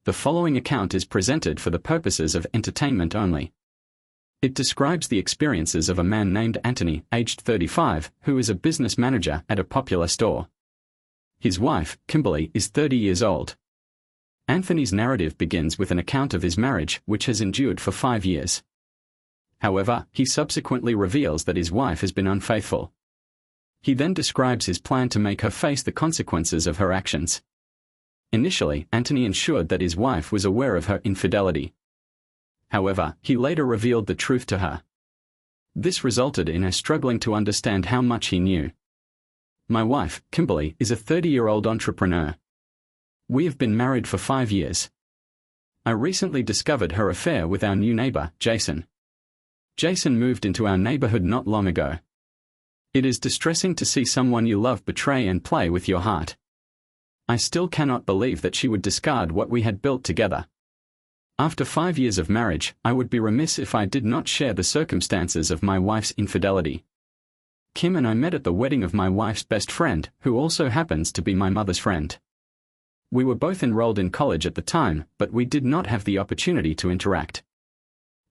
The following account is presented for the purposes of entertainment only. It describes the experiences of a man named Anthony, aged 35, who is a business manager at a popular store. His wife, Kimberly, is 30 years old. Anthony's narrative begins with an account of his marriage, which has endured for 5 years. However, he subsequently reveals that his wife has been unfaithful. He then describes his plan to make her face the consequences of her actions. Initially, Anthony ensured that his wife was aware of her infidelity. However, he later revealed the truth to her. This resulted in her struggling to understand how much he knew. My wife, Kimberly, is a 30-year-old entrepreneur. We have been married for 5 years. I recently discovered her affair with our new neighbor, Jason. Jason moved into our neighborhood not long ago. It is distressing to see someone you love betray and play with your heart. I still cannot believe that she would discard what we had built together. After 5 years of marriage, I would be remiss if I did not share the circumstances of my wife's infidelity. Kim and I met at the wedding of my wife's best friend, who also happens to be my mother's friend. We were both enrolled in college at the time, but we did not have the opportunity to interact.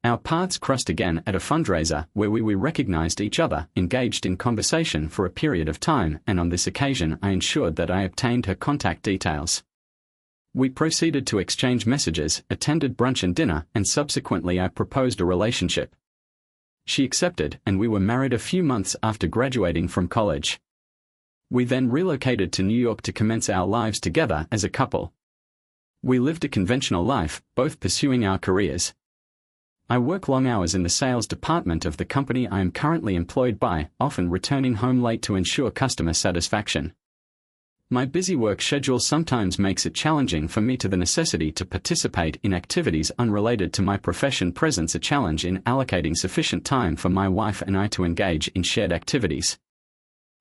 Our paths crossed again at a fundraiser where we recognized each other, engaged in conversation for a period of time, and on this occasion I ensured that I obtained her contact details. We proceeded to exchange messages, attended brunch and dinner, and subsequently I proposed a relationship. She accepted, and we were married a few months after graduating from college. We then relocated to New York to commence our lives together as a couple. We lived a conventional life, both pursuing our careers. I work long hours in the sales department of the company I am currently employed by, often returning home late to ensure customer satisfaction. My busy work schedule sometimes makes it challenging for me to the necessity to participate in activities unrelated to my profession presents a challenge in allocating sufficient time for my wife and I to engage in shared activities.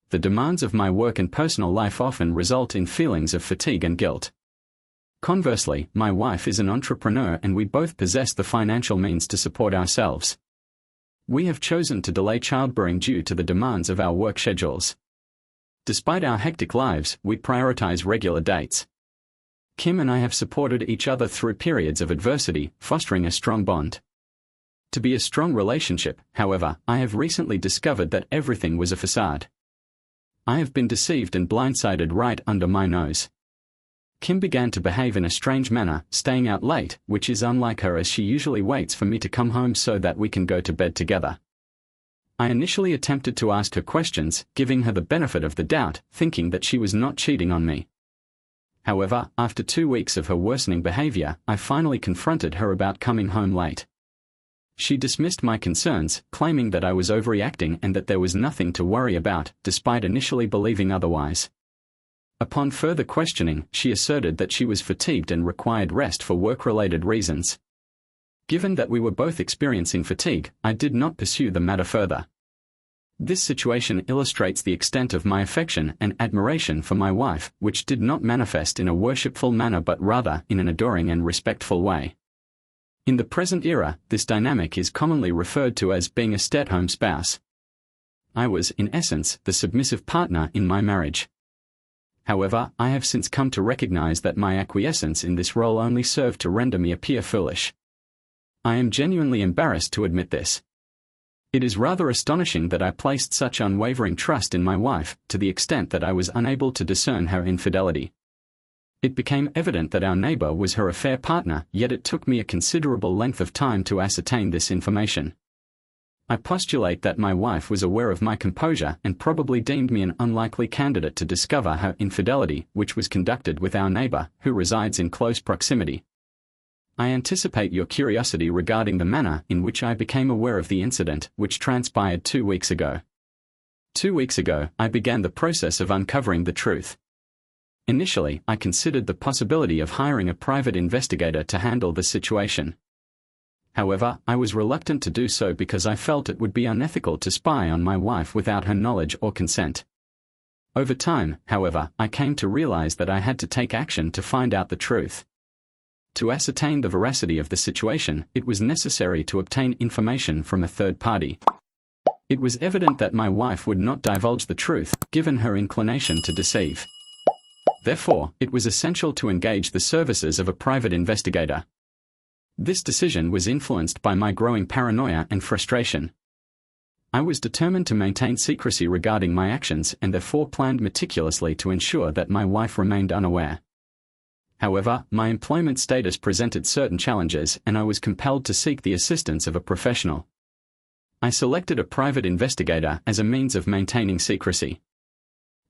The demands of my work and personal life often result in feelings of fatigue and guilt. Conversely, my wife is an entrepreneur and we both possess the financial means to support ourselves. We have chosen to delay childbearing due to the demands of our work schedules. Despite our hectic lives, we prioritize regular dates. Kim and I have supported each other through periods of adversity, fostering a strong bond. To be a strong relationship, however, I have recently discovered that everything was a facade. I have been deceived and blindsided right under my nose. Kim began to behave in a strange manner, staying out late, which is unlike her as she usually waits for me to come home so that we can go to bed together. I initially attempted to ask her questions, giving her the benefit of the doubt, thinking that she was not cheating on me. However, after 2 weeks of her worsening behavior, I finally confronted her about coming home late. She dismissed my concerns, claiming that I was overreacting and that there was nothing to worry about, despite initially believing otherwise. Upon further questioning, she asserted that she was fatigued and required rest for work-related reasons. Given that we were both experiencing fatigue, I did not pursue the matter further. This situation illustrates the extent of my affection and admiration for my wife, which did not manifest in a worshipful manner but rather in an adoring and respectful way. In the present era, this dynamic is commonly referred to as being a stay-at-home spouse. I was, in essence, the submissive partner in my marriage. However, I have since come to recognize that my acquiescence in this role only served to render me appear foolish. I am genuinely embarrassed to admit this. It is rather astonishing that I placed such unwavering trust in my wife, to the extent that I was unable to discern her infidelity. It became evident that our neighbor was her affair partner, yet it took me a considerable length of time to ascertain this information. I postulate that my wife was aware of my composure and probably deemed me an unlikely candidate to discover her infidelity, which was conducted with our neighbor, who resides in close proximity. I anticipate your curiosity regarding the manner in which I became aware of the incident, which transpired 2 weeks ago. 2 weeks ago, I began the process of uncovering the truth. Initially, I considered the possibility of hiring a private investigator to handle the situation. However, I was reluctant to do so because I felt it would be unethical to spy on my wife without her knowledge or consent. Over time, however, I came to realize that I had to take action to find out the truth. To ascertain the veracity of the situation, it was necessary to obtain information from a third party. It was evident that my wife would not divulge the truth, given her inclination to deceive. Therefore, it was essential to engage the services of a private investigator. This decision was influenced by my growing paranoia and frustration. I was determined to maintain secrecy regarding my actions and therefore planned meticulously to ensure that my wife remained unaware. However, my employment status presented certain challenges and I was compelled to seek the assistance of a professional. I selected a private investigator as a means of maintaining secrecy.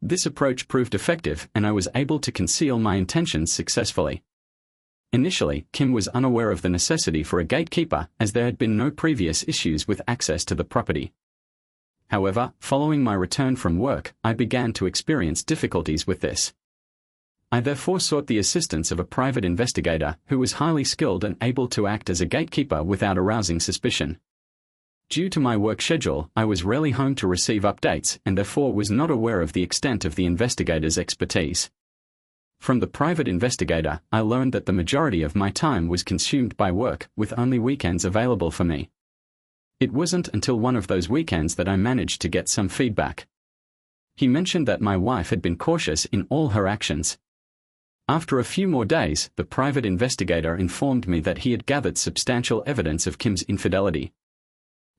This approach proved effective and I was able to conceal my intentions successfully. Initially, Kim was unaware of the necessity for a gatekeeper as there had been no previous issues with access to the property. However, following my return from work, I began to experience difficulties with this. I therefore sought the assistance of a private investigator who was highly skilled and able to act as a gatekeeper without arousing suspicion. Due to my work schedule, I was rarely home to receive updates and therefore was not aware of the extent of the investigator's expertise. From the private investigator, I learned that the majority of my time was consumed by work, with only weekends available for me. It wasn't until one of those weekends that I managed to get some feedback. He mentioned that my wife had been cautious in all her actions. After a few more days, the private investigator informed me that he had gathered substantial evidence of Kim's infidelity.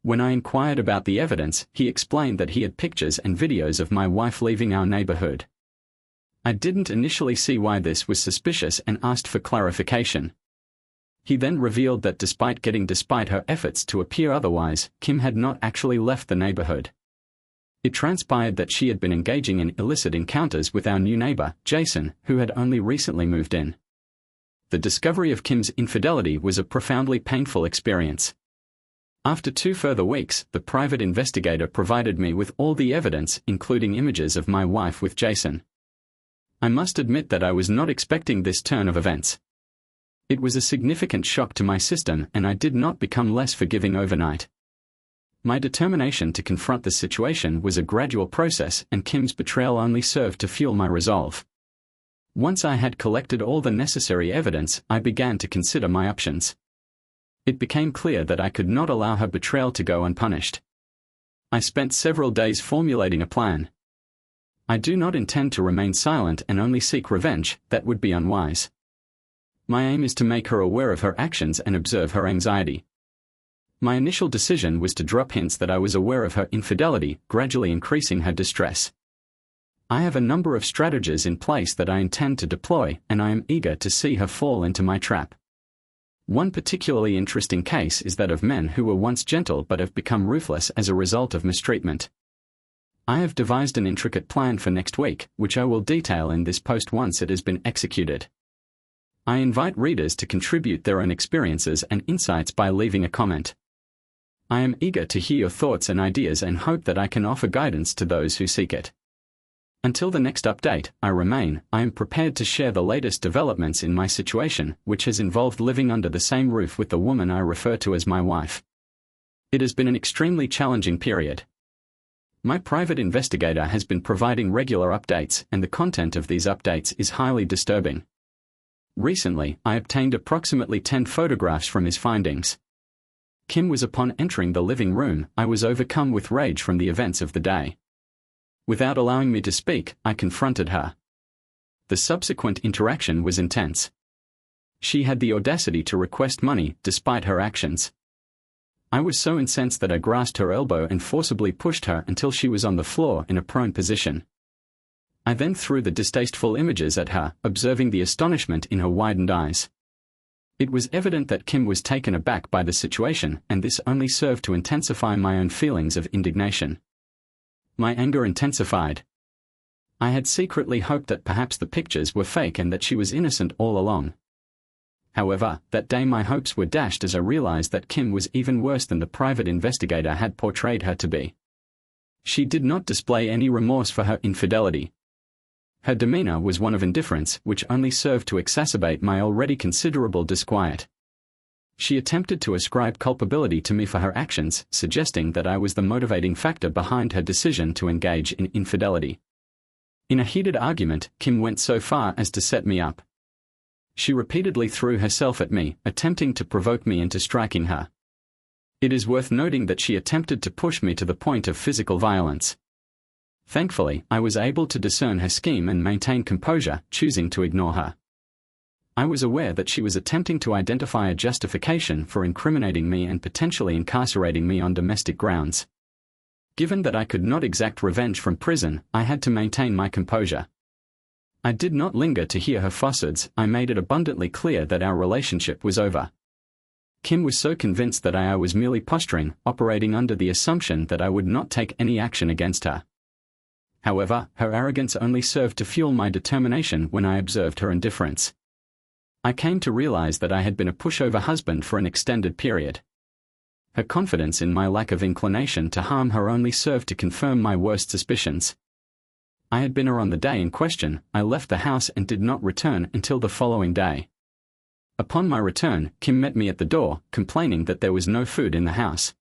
When I inquired about the evidence, he explained that he had pictures and videos of my wife leaving our neighborhood. I didn't initially see why this was suspicious and asked for clarification. He then revealed that despite her efforts to appear otherwise, Kim had not actually left the neighborhood. It transpired that she had been engaging in illicit encounters with our new neighbor, Jason, who had only recently moved in. The discovery of Kim's infidelity was a profoundly painful experience. After 2 further weeks, the private investigator provided me with all the evidence, including images of my wife with Jason. I must admit that I was not expecting this turn of events. It was a significant shock to my system and I did not become less forgiving overnight. My determination to confront the situation was a gradual process and Kim's betrayal only served to fuel my resolve. Once I had collected all the necessary evidence, I began to consider my options. It became clear that I could not allow her betrayal to go unpunished. I spent several days formulating a plan. I do not intend to remain silent and only seek revenge, that would be unwise. My aim is to make her aware of her actions and observe her anxiety. My initial decision was to drop hints that I was aware of her infidelity, gradually increasing her distress. I have a number of strategies in place that I intend to deploy, and I am eager to see her fall into my trap. One particularly interesting case is that of men who were once gentle but have become ruthless as a result of mistreatment. I have devised an intricate plan for next week, which I will detail in this post once it has been executed. I invite readers to contribute their own experiences and insights by leaving a comment. I am eager to hear your thoughts and ideas and hope that I can offer guidance to those who seek it. Until the next update, I am prepared to share the latest developments in my situation, which has involved living under the same roof with the woman I refer to as my wife. It has been an extremely challenging period. My private investigator has been providing regular updates, and the content of these updates is highly disturbing. Recently, I obtained approximately 10 photographs from his findings. Kim was upon entering the living room, I was overcome with rage from the events of the day. Without allowing me to speak, I confronted her. The subsequent interaction was intense. She had the audacity to request money, despite her actions. I was so incensed that I grasped her elbow and forcibly pushed her until she was on the floor in a prone position. I then threw the distasteful images at her, observing the astonishment in her widened eyes. It was evident that Kim was taken aback by the situation, and this only served to intensify my own feelings of indignation. My anger intensified. I had secretly hoped that perhaps the pictures were fake and that she was innocent all along. However, that day my hopes were dashed as I realized that Kim was even worse than the private investigator had portrayed her to be. She did not display any remorse for her infidelity. Her demeanor was one of indifference, which only served to exacerbate my already considerable disquiet. She attempted to ascribe culpability to me for her actions, suggesting that I was the motivating factor behind her decision to engage in infidelity. In a heated argument, Kim went so far as to set me up. She repeatedly threw herself at me, attempting to provoke me into striking her. It is worth noting that she attempted to push me to the point of physical violence. Thankfully, I was able to discern her scheme and maintain composure, choosing to ignore her. I was aware that she was attempting to identify a justification for incriminating me and potentially incarcerating me on domestic grounds. Given that I could not exact revenge from prison, I had to maintain my composure. I did not linger to hear her falsehoods. I made it abundantly clear that our relationship was over. Kim was so convinced that I was merely posturing, operating under the assumption that I would not take any action against her. However, her arrogance only served to fuel my determination when I observed her indifference. I came to realize that I had been a pushover husband for an extended period. Her confidence in my lack of inclination to harm her only served to confirm my worst suspicions. I had been her on the day in question. I left the house and did not return until the following day. Upon my return, Kim met me at the door, complaining that there was no food in the house.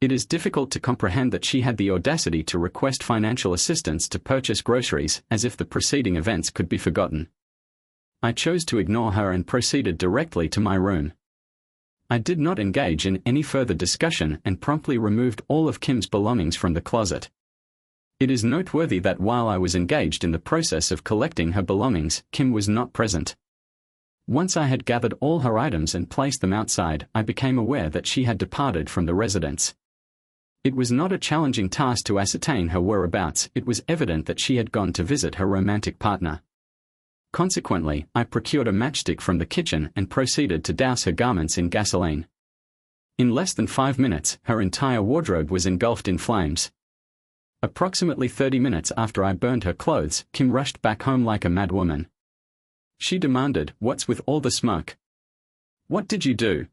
It is difficult to comprehend that she had the audacity to request financial assistance to purchase groceries, as if the preceding events could be forgotten. I chose to ignore her and proceeded directly to my room. I did not engage in any further discussion and promptly removed all of Kim's belongings from the closet. It is noteworthy that while I was engaged in the process of collecting her belongings, Kim was not present. Once I had gathered all her items and placed them outside, I became aware that she had departed from the residence. It was not a challenging task to ascertain her whereabouts. It was evident that she had gone to visit her romantic partner. Consequently, I procured a matchstick from the kitchen and proceeded to douse her garments in gasoline. In less than 5 minutes, her entire wardrobe was engulfed in flames. Approximately 30 minutes after I burned her clothes, Kim rushed back home like a mad woman. She demanded, "What's with all the smoke? What did you do?"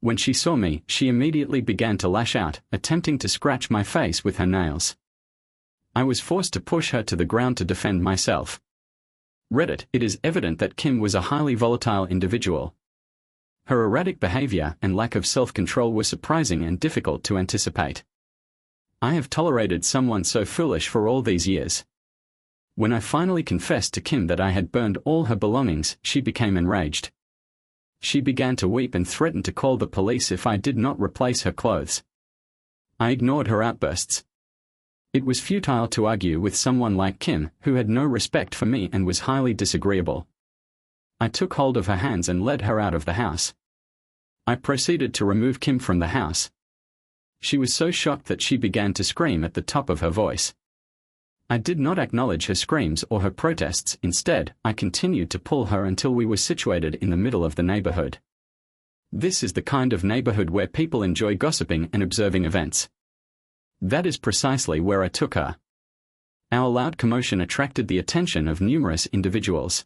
When she saw me, she immediately began to lash out, attempting to scratch my face with her nails. I was forced to push her to the ground to defend myself. Reddit, it is evident that Kim was a highly volatile individual. Her erratic behavior and lack of self-control were surprising and difficult to anticipate. I have tolerated someone so foolish for all these years. When I finally confessed to Kim that I had burned all her belongings, she became enraged. She began to weep and threatened to call the police if I did not replace her clothes. I ignored her outbursts. It was futile to argue with someone like Kim, who had no respect for me and was highly disagreeable. I took hold of her hands and led her out of the house. I proceeded to remove Kim from the house. She was so shocked that she began to scream at the top of her voice. I did not acknowledge her screams or her protests. Instead, I continued to pull her until we were situated in the middle of the neighborhood. This is the kind of neighborhood where people enjoy gossiping and observing events. That is precisely where I took her. Our loud commotion attracted the attention of numerous individuals.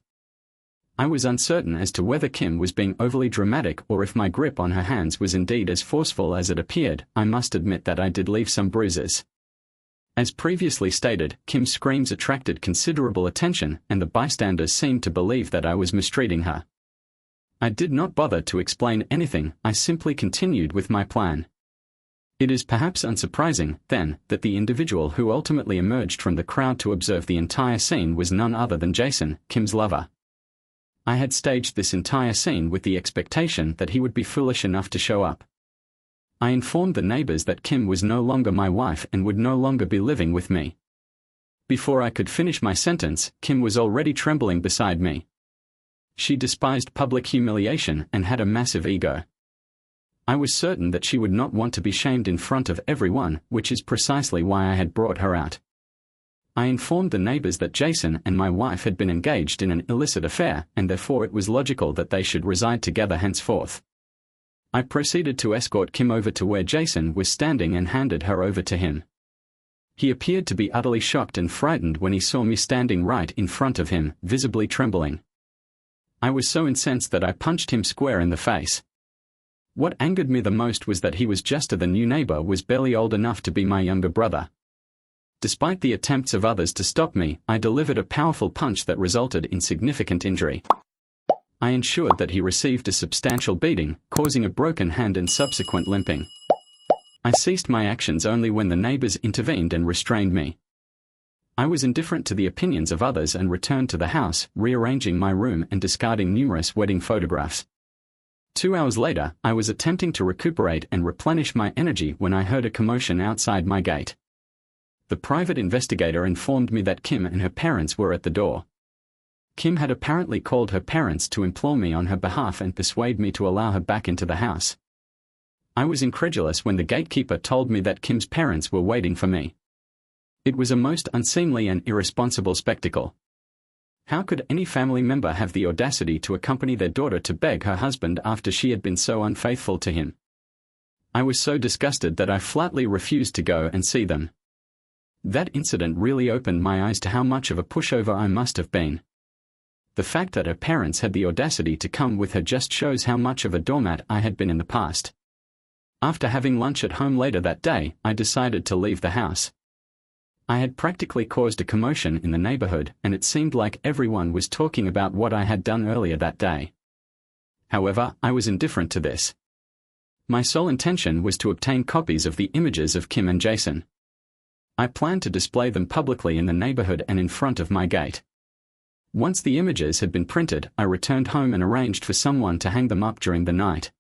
I was uncertain as to whether Kim was being overly dramatic or if my grip on her hands was indeed as forceful as it appeared. I must admit that I did leave some bruises. As previously stated, Kim's screams attracted considerable attention, and the bystanders seemed to believe that I was mistreating her. I did not bother to explain anything. I simply continued with my plan. It is perhaps unsurprising, then, that the individual who ultimately emerged from the crowd to observe the entire scene was none other than Jason, Kim's lover. I had staged this entire scene with the expectation that he would be foolish enough to show up. I informed the neighbors that Kim was no longer my wife and would no longer be living with me. Before I could finish my sentence, Kim was already trembling beside me. She despised public humiliation and had a massive ego. I was certain that she would not want to be shamed in front of everyone, which is precisely why I had brought her out. I informed the neighbors that Jason and my wife had been engaged in an illicit affair, and therefore it was logical that they should reside together henceforth. I proceeded to escort Kim over to where Jason was standing and handed her over to him. He appeared to be utterly shocked and frightened when he saw me standing right in front of him, visibly trembling. I was so incensed that I punched him square in the face. What angered me the most was that he was just the new neighbor was barely old enough to be my younger brother. Despite the attempts of others to stop me, I delivered a powerful punch that resulted in significant injury. I ensured that he received a substantial beating, causing a broken hand and subsequent limping. I ceased my actions only when the neighbors intervened and restrained me. I was indifferent to the opinions of others and returned to the house, rearranging my room and discarding numerous wedding photographs. 2 hours later, I was attempting to recuperate and replenish my energy when I heard a commotion outside my gate. The private investigator informed me that Kim and her parents were at the door. Kim had apparently called her parents to implore me on her behalf and persuade me to allow her back into the house. I was incredulous when the gatekeeper told me that Kim's parents were waiting for me. It was a most unseemly and irresponsible spectacle. How could any family member have the audacity to accompany their daughter to beg her husband after she had been so unfaithful to him? I was so disgusted that I flatly refused to go and see them. That incident really opened my eyes to how much of a pushover I must have been. The fact that her parents had the audacity to come with her just shows how much of a doormat I had been in the past. After having lunch at home later that day, I decided to leave the house. I had practically caused a commotion in the neighborhood, and it seemed like everyone was talking about what I had done earlier that day. However, I was indifferent to this. My sole intention was to obtain copies of the images of Kim and Jason. I planned to display them publicly in the neighborhood and in front of my gate. Once the images had been printed, I returned home and arranged for someone to hang them up during the night.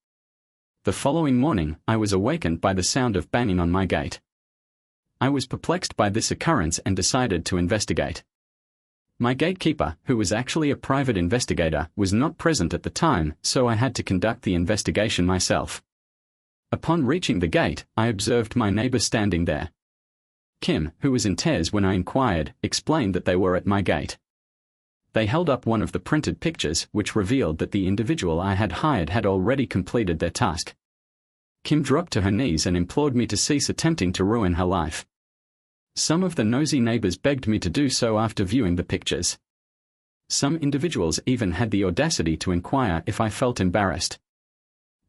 The following morning, I was awakened by the sound of banging on my gate. I was perplexed by this occurrence and decided to investigate. My gatekeeper, who was actually a private investigator, was not present at the time, so I had to conduct the investigation myself. Upon reaching the gate, I observed my neighbor standing there. Kim, who was in tears when I inquired, explained that they were at my gate. They held up one of the printed pictures, which revealed that the individual I had hired had already completed their task. Kim dropped to her knees and implored me to cease attempting to ruin her life. Some of the nosy neighbors begged me to do so after viewing the pictures. Some individuals even had the audacity to inquire if I felt embarrassed.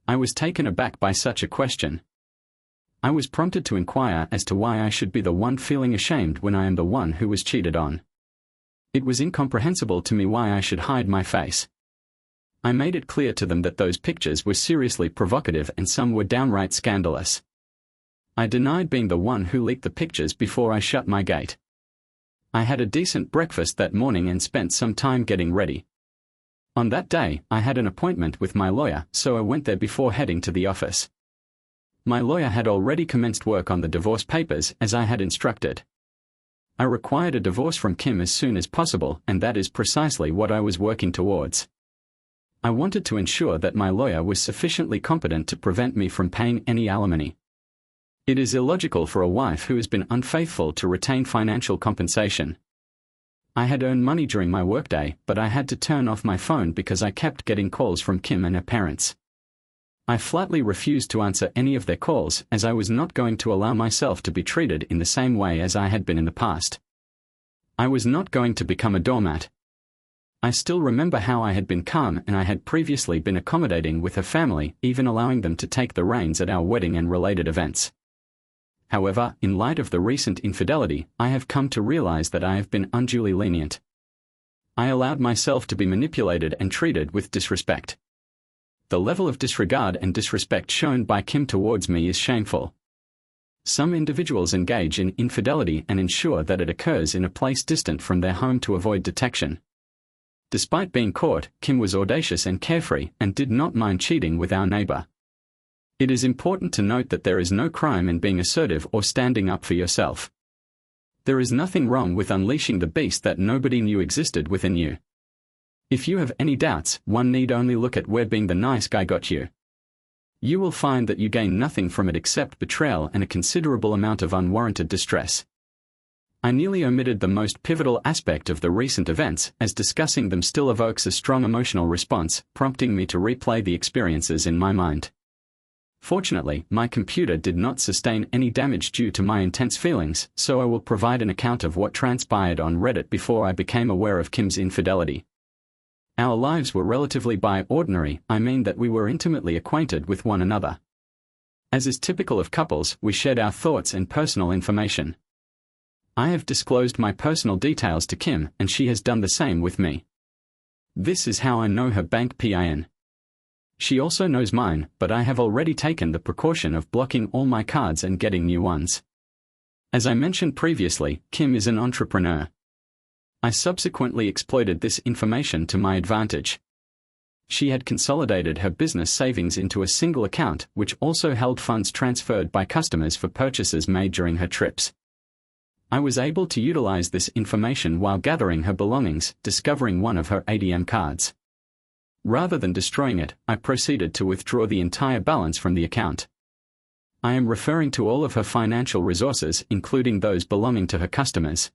I was taken aback by such a question. I was prompted to inquire as to why I should be the one feeling ashamed when I am the one who was cheated on. It was incomprehensible to me why I should hide my face. I made it clear to them that those pictures were seriously provocative and some were downright scandalous. I denied being the one who leaked the pictures before I shut my gate. I had a decent breakfast that morning and spent some time getting ready. On that day, I had an appointment with my lawyer, so I went there before heading to the office. My lawyer had already commenced work on the divorce papers as I had instructed. I required a divorce from Kim as soon as possible, and that is precisely what I was working towards. I wanted to ensure that my lawyer was sufficiently competent to prevent me from paying any alimony. It is illogical for a wife who has been unfaithful to retain financial compensation. I had earned money during my workday, but I had to turn off my phone because I kept getting calls from Kim and her parents. I flatly refused to answer any of their calls, as I was not going to allow myself to be treated in the same way as I had been in the past. I was not going to become a doormat. I still remember how I had been calm and I had previously been accommodating with her family, even allowing them to take the reins at our wedding and related events. However, in light of the recent infidelity, I have come to realize that I have been unduly lenient. I allowed myself to be manipulated and treated with disrespect. The level of disregard and disrespect shown by Kim towards me is shameful. Some individuals engage in infidelity and ensure that it occurs in a place distant from their home to avoid detection. Despite being caught, Kim was audacious and carefree and did not mind cheating with our neighbor. It is important to note that there is no crime in being assertive or standing up for yourself. There is nothing wrong with unleashing the beast that nobody knew existed within you. If you have any doubts, one need only look at where being the nice guy got you. You will find that you gain nothing from it except betrayal and a considerable amount of unwarranted distress. I nearly omitted the most pivotal aspect of the recent events, as discussing them still evokes a strong emotional response, prompting me to replay the experiences in my mind. Fortunately, my computer did not sustain any damage due to my intense feelings, so I will provide an account of what transpired on Reddit before I became aware of Kim's infidelity. Our lives were relatively ordinary. I mean that we were intimately acquainted with one another. As is typical of couples, we shared our thoughts and personal information. I have disclosed my personal details to Kim, and she has done the same with me. This is how I know her bank PIN. She also knows mine, but I have already taken the precaution of blocking all my cards and getting new ones. As I mentioned previously, Kim is an entrepreneur. I subsequently exploited this information to my advantage. She had consolidated her business savings into a single account, which also held funds transferred by customers for purchases made during her trips. I was able to utilize this information while gathering her belongings, discovering one of her ATM cards. Rather than destroying it, I proceeded to withdraw the entire balance from the account. I am referring to all of her financial resources, including those belonging to her customers.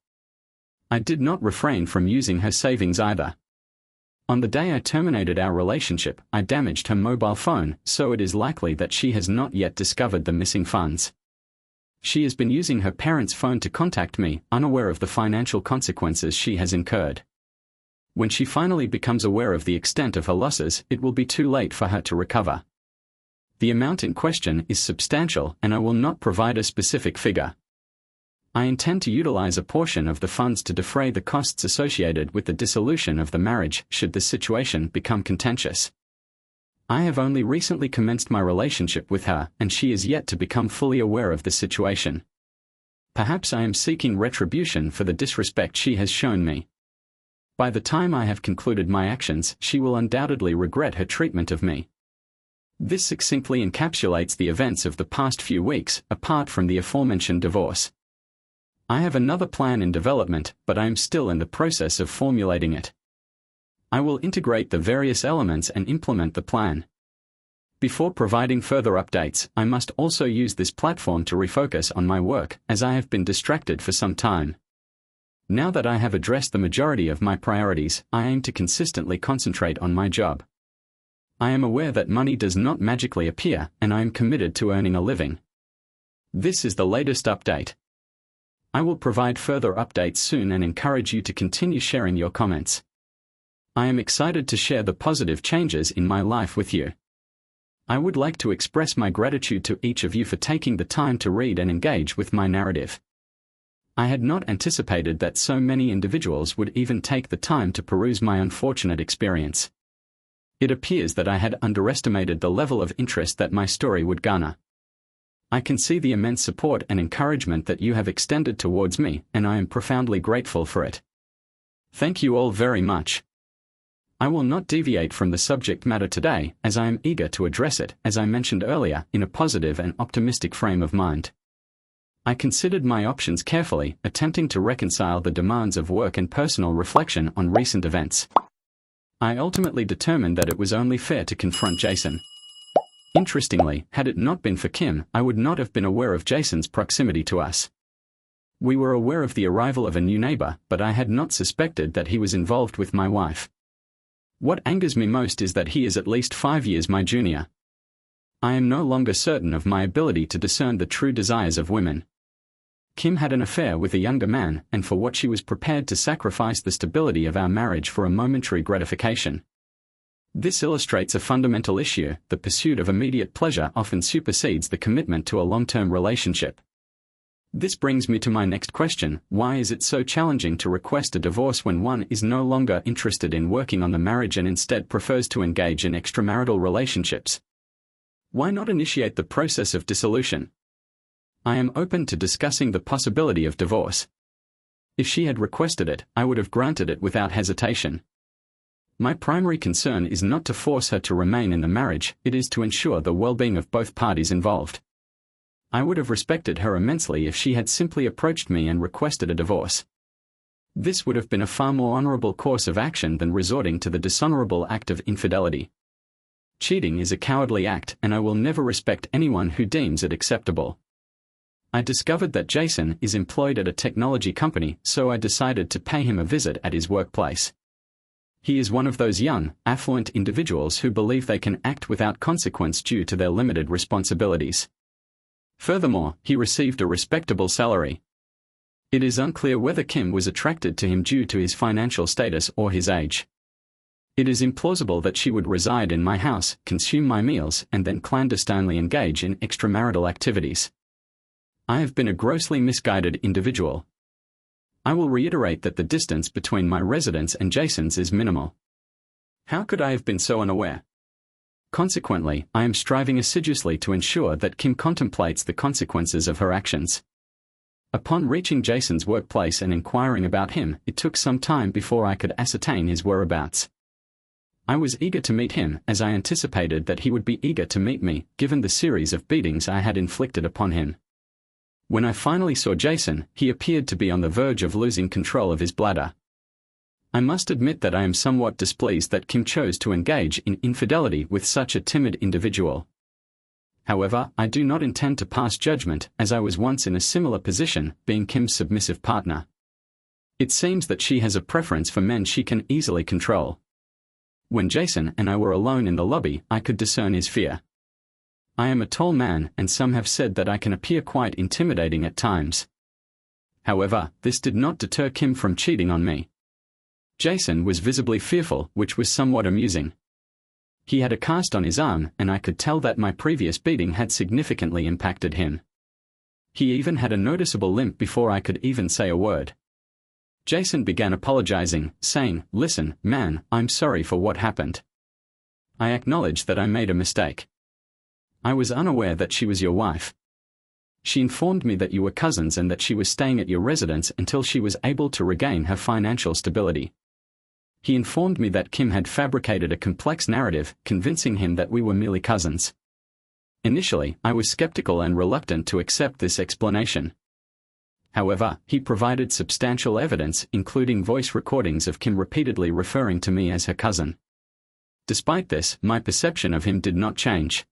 I did not refrain from using her savings either. On the day I terminated our relationship, I damaged her mobile phone, so it is likely that she has not yet discovered the missing funds. She has been using her parents' phone to contact me, unaware of the financial consequences she has incurred. When she finally becomes aware of the extent of her losses, it will be too late for her to recover. The amount in question is substantial, and I will not provide a specific figure. I intend to utilize a portion of the funds to defray the costs associated with the dissolution of the marriage should the situation become contentious. I have only recently commenced my relationship with her, and she is yet to become fully aware of the situation. Perhaps I am seeking retribution for the disrespect she has shown me. By the time I have concluded my actions, she will undoubtedly regret her treatment of me. This succinctly encapsulates the events of the past few weeks, apart from the aforementioned divorce. I have another plan in development, but I am still in the process of formulating it. I will integrate the various elements and implement the plan. Before providing further updates, I must also use this platform to refocus on my work, as I have been distracted for some time. Now that I have addressed the majority of my priorities, I aim to consistently concentrate on my job. I am aware that money does not magically appear, and I am committed to earning a living. This is the latest update. I will provide further updates soon and encourage you to continue sharing your comments. I am excited to share the positive changes in my life with you. I would like to express my gratitude to each of you for taking the time to read and engage with my narrative. I had not anticipated that so many individuals would even take the time to peruse my unfortunate experience. It appears that I had underestimated the level of interest that my story would garner. I can see the immense support and encouragement that you have extended towards me, and I am profoundly grateful for it. Thank you all very much. I will not deviate from the subject matter today, as I am eager to address it, as I mentioned earlier, in a positive and optimistic frame of mind. I considered my options carefully, attempting to reconcile the demands of work and personal reflection on recent events. I ultimately determined that it was only fair to confront Jason. Interestingly, had it not been for Kim, I would not have been aware of Jason's proximity to us. We were aware of the arrival of a new neighbor, but I had not suspected that he was involved with my wife. What angers me most is that he is at least 5 years my junior. I am no longer certain of my ability to discern the true desires of women. Kim had an affair with a younger man, and for what she was prepared to sacrifice the stability of our marriage for a momentary gratification. This illustrates a fundamental issue: the pursuit of immediate pleasure often supersedes the commitment to a long-term relationship. This brings me to my next question: why is it so challenging to request a divorce when one is no longer interested in working on the marriage and instead prefers to engage in extramarital relationships? Why not initiate the process of dissolution? I am open to discussing the possibility of divorce. If she had requested it, I would have granted it without hesitation. My primary concern is not to force her to remain in the marriage, it is to ensure the well-being of both parties involved. I would have respected her immensely if she had simply approached me and requested a divorce. This would have been a far more honorable course of action than resorting to the dishonorable act of infidelity. Cheating is a cowardly act, and I will never respect anyone who deems it acceptable. I discovered that Jason is employed at a technology company, so I decided to pay him a visit at his workplace. He is one of those young, affluent individuals who believe they can act without consequence due to their limited responsibilities. Furthermore, he received a respectable salary. It is unclear whether Kim was attracted to him due to his financial status or his age. It is implausible that she would reside in my house, consume my meals, and then clandestinely engage in extramarital activities. I have been a grossly misguided individual. I will reiterate that the distance between my residence and Jason's is minimal. How could I have been so unaware? Consequently, I am striving assiduously to ensure that Kim contemplates the consequences of her actions. Upon reaching Jason's workplace and inquiring about him, it took some time before I could ascertain his whereabouts. I was eager to meet him, as I anticipated that he would be eager to meet me, given the series of beatings I had inflicted upon him. When I finally saw Jason, he appeared to be on the verge of losing control of his bladder. I must admit that I am somewhat displeased that Kim chose to engage in infidelity with such a timid individual. However, I do not intend to pass judgment, as I was once in a similar position, being Kim's submissive partner. It seems that she has a preference for men she can easily control. When Jason and I were alone in the lobby, I could discern his fear. I am a tall man, and some have said that I can appear quite intimidating at times. However, this did not deter Kim from cheating on me. Jason was visibly fearful, which was somewhat amusing. He had a cast on his arm, and I could tell that my previous beating had significantly impacted him. He even had a noticeable limp before I could even say a word. Jason began apologizing, saying, "Listen, man, I'm sorry for what happened. I acknowledge that I made a mistake. I was unaware that she was your wife. She informed me that you were cousins and that she was staying at your residence until she was able to regain her financial stability. He informed me that Kim had fabricated a complex narrative, convincing him that we were merely cousins. Initially, I was skeptical and reluctant to accept this explanation. However, he provided substantial evidence, including voice recordings of Kim repeatedly referring to me as her cousin. Despite this, my perception of him did not change.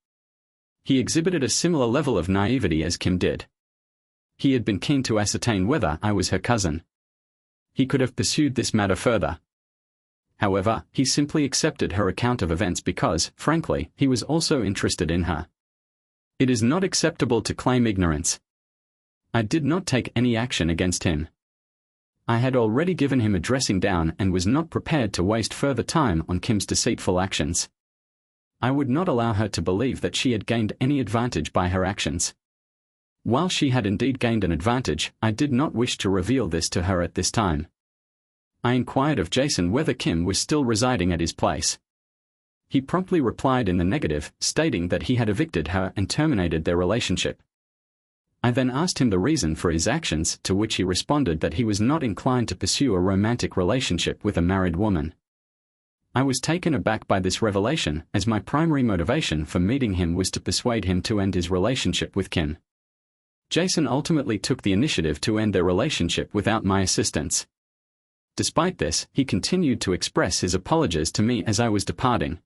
He exhibited a similar level of naivety as Kim did. He had been keen to ascertain whether I was her cousin. He could have pursued this matter further. However, he simply accepted her account of events because, frankly, he was also interested in her. It is not acceptable to claim ignorance. I did not take any action against him. I had already given him a dressing down and was not prepared to waste further time on Kim's deceitful actions. I would not allow her to believe that she had gained any advantage by her actions. While she had indeed gained an advantage, I did not wish to reveal this to her at this time. I inquired of Jason whether Kim was still residing at his place. He promptly replied in the negative, stating that he had evicted her and terminated their relationship. I then asked him the reason for his actions, to which he responded that he was not inclined to pursue a romantic relationship with a married woman. I was taken aback by this revelation, as my primary motivation for meeting him was to persuade him to end his relationship with Kim. Jason ultimately took the initiative to end their relationship without my assistance. Despite this, he continued to express his apologies to me as I was departing.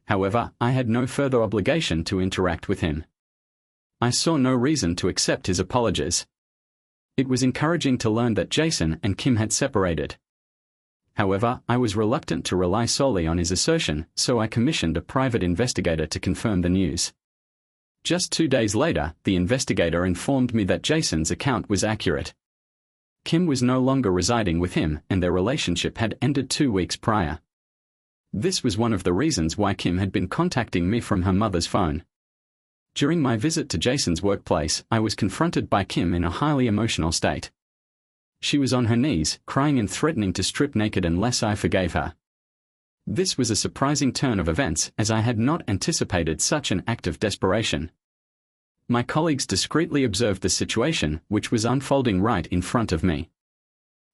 However, I had no further obligation to interact with him. I saw no reason to accept his apologies. It was encouraging to learn that Jason and Kim had separated. However, I was reluctant to rely solely on his assertion, so I commissioned a private investigator to confirm the news. Just 2 days later, the investigator informed me that Jason's account was accurate. Kim was no longer residing with him, and their relationship had ended 2 weeks prior. This was one of the reasons why Kim had been contacting me from her mother's phone. During my visit to Jason's workplace, I was confronted by Kim in a highly emotional state. She was on her knees, crying and threatening to strip naked unless I forgave her. This was a surprising turn of events, as I had not anticipated such an act of desperation. My colleagues discreetly observed the situation, which was unfolding right in front of me.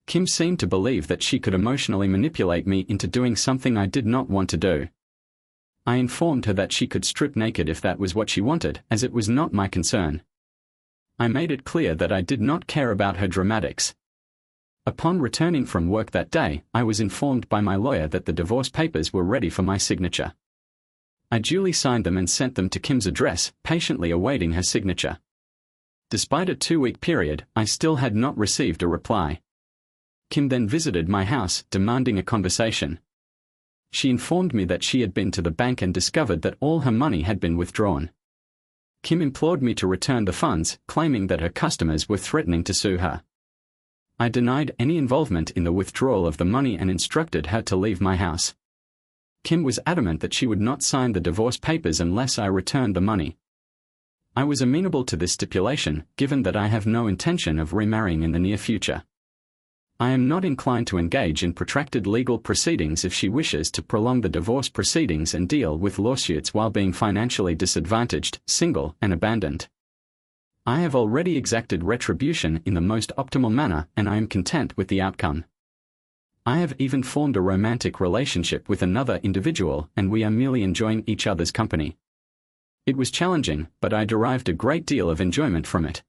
Kim seemed to believe that she could emotionally manipulate me into doing something I did not want to do. I informed her that she could strip naked if that was what she wanted, as it was not my concern. I made it clear that I did not care about her dramatics. Upon returning from work that day, I was informed by my lawyer that the divorce papers were ready for my signature. I duly signed them and sent them to Kim's address, patiently awaiting her signature. Despite a 2-week period, I still had not received a reply. Kim then visited my house, demanding a conversation. She informed me that she had been to the bank and discovered that all her money had been withdrawn. Kim implored me to return the funds, claiming that her customers were threatening to sue her. I denied any involvement in the withdrawal of the money and instructed her to leave my house. Kim was adamant that she would not sign the divorce papers unless I returned the money. I was amenable to this stipulation, given that I have no intention of remarrying in the near future. I am not inclined to engage in protracted legal proceedings if she wishes to prolong the divorce proceedings and deal with lawsuits while being financially disadvantaged, single, and abandoned. I have already exacted retribution in the most optimal manner, and I am content with the outcome. I have even formed a romantic relationship with another individual, and we are merely enjoying each other's company. It was challenging, but I derived a great deal of enjoyment from it.